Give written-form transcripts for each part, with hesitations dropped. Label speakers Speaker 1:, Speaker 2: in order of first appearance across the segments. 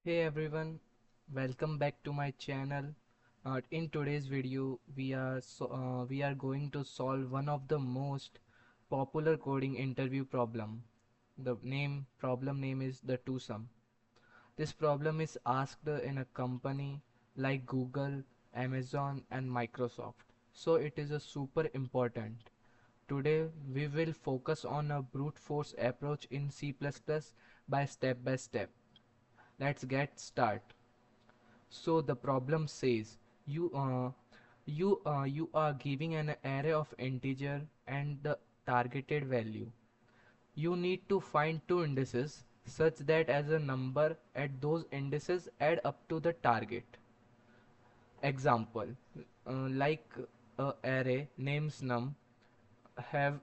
Speaker 1: Hey everyone, welcome back to my channel. In today's video, we are going to solve one of the most popular coding interview problem. The problem name is the twosome. This problem is asked in a company like Google, Amazon, and Microsoft. So it is a super important. Today we will focus on a brute force approach in C++ by step. Let's get started. So the problem says you you are giving an array of integer and the targeted value. You need to find two indices such that as a number at those indices add up to the target. Example, like array names num have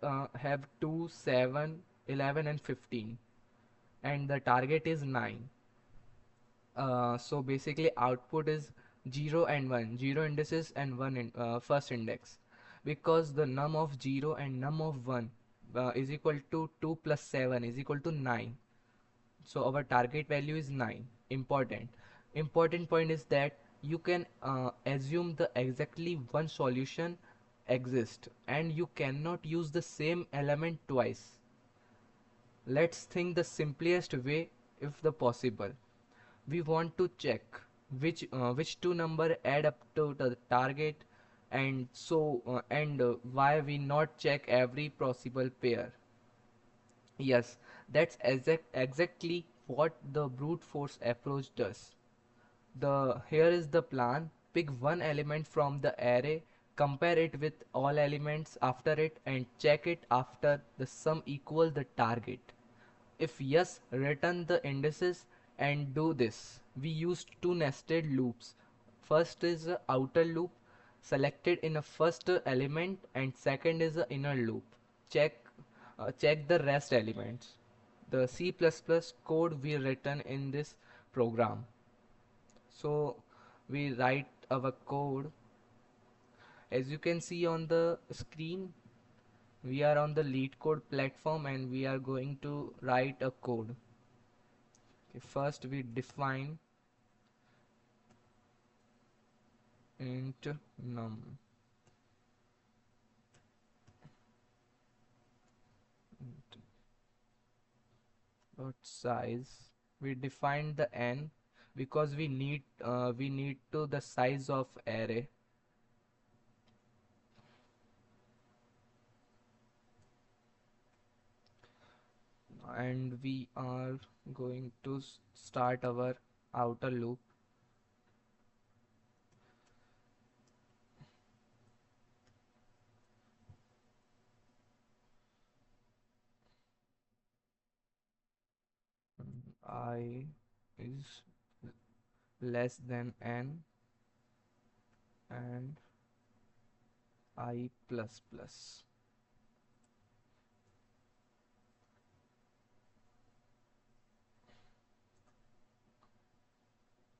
Speaker 1: 2, 7, 11 and 15 and the target is 9. So basically output is 0 and 1, 0 indices and 1 first index, because the num of 0 and num of 1 is equal to 2 plus 7 is equal to 9. So our target value is 9. Important point is that you can assume the exactly one solution exists and you cannot use the same element twice. Let's think the simplest way if the possible. We want to check which two number add up to the target, and why we not check every possible pair. Yes, that's exactly what the brute force approach does. The Here is the plan. Pick one element from the array, compare it with all elements after it, and check it after the sum equal the target. If yes, return the indices and do this. We used two nested loops. First is a outer loop selected in a first element, and second is a inner loop. Check check the rest elements. The C++ code we written in this program. So we write our code. As you can see on the screen, we are on the LeetCode platform and we are going to write a code. Okay, first we define int num dot size. We define the n because we need to the size of array, and we are going to start our outer loop. I is less than n and I plus plus.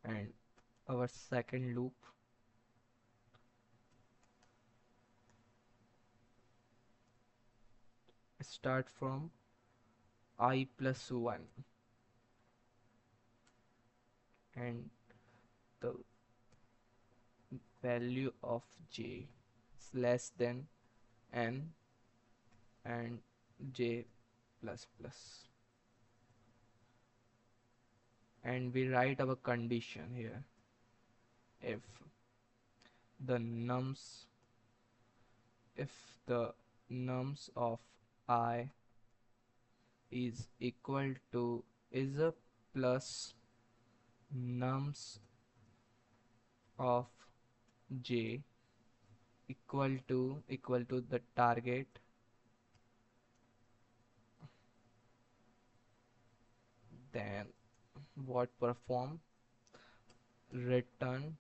Speaker 1: And our second loop start from I plus 1 and the value of j is less than n and j plus plus. And we write our condition here. If the nums if the nums of I is equal to is a plus nums of j equal to the target, then what perform return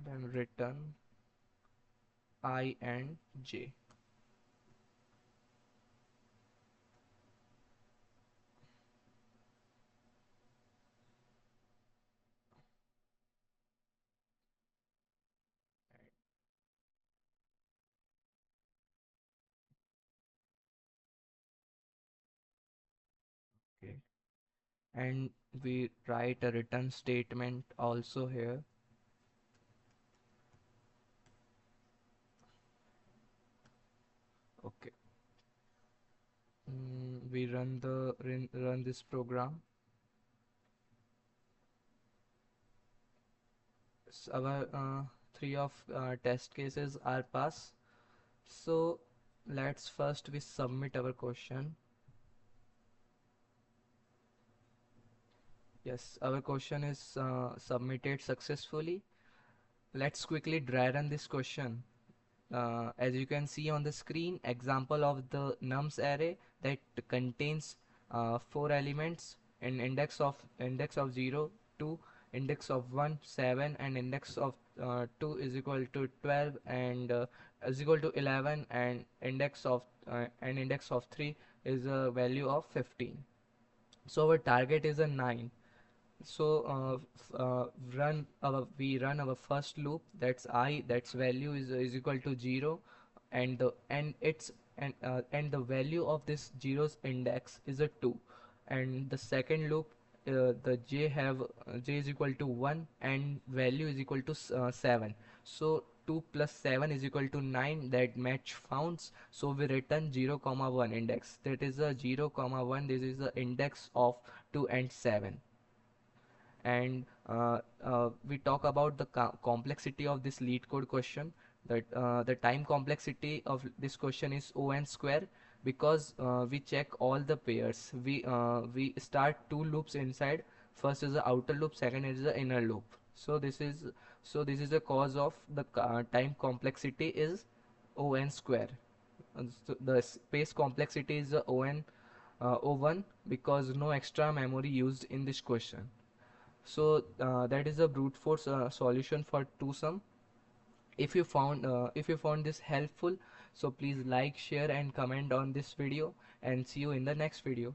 Speaker 1: then return I and j. and we write a return statement also here. Okay. We run this program. Our three of test cases are pass. So let's first we submit our question. Yes, our question is submitted successfully. Let's quickly dry run this question. As you can see on the screen, example of the nums array that contains four elements in index of 0, 2, index of 1, 7, and index of 2 is equal to 12 and is equal to 11, and index of 3 is a value of 15. So our target is a 9. So we run our first loop, that's I, that's value is equal to 0, and the value of this zero's index is a 2, and the second loop, the j is equal to 1 and value is equal to 7. So 2 plus 7 is equal to 9, that match found. So we return 0 comma 1 index, that is a 0 comma 1, this is the index of 2 and 7. And we talk about the complexity of this LeetCode question, that the time complexity of this question is O(n) square, because we check all the pairs. We start two loops inside. First is the outer loop, second is the inner loop. So this is the cause of the time complexity is O(n) square. So the space complexity is the O(n) O1, because no extra memory used in this question. So that is a brute force solution for two sum. If you found this helpful, so please like, share, and comment on this video, and see you in the next video.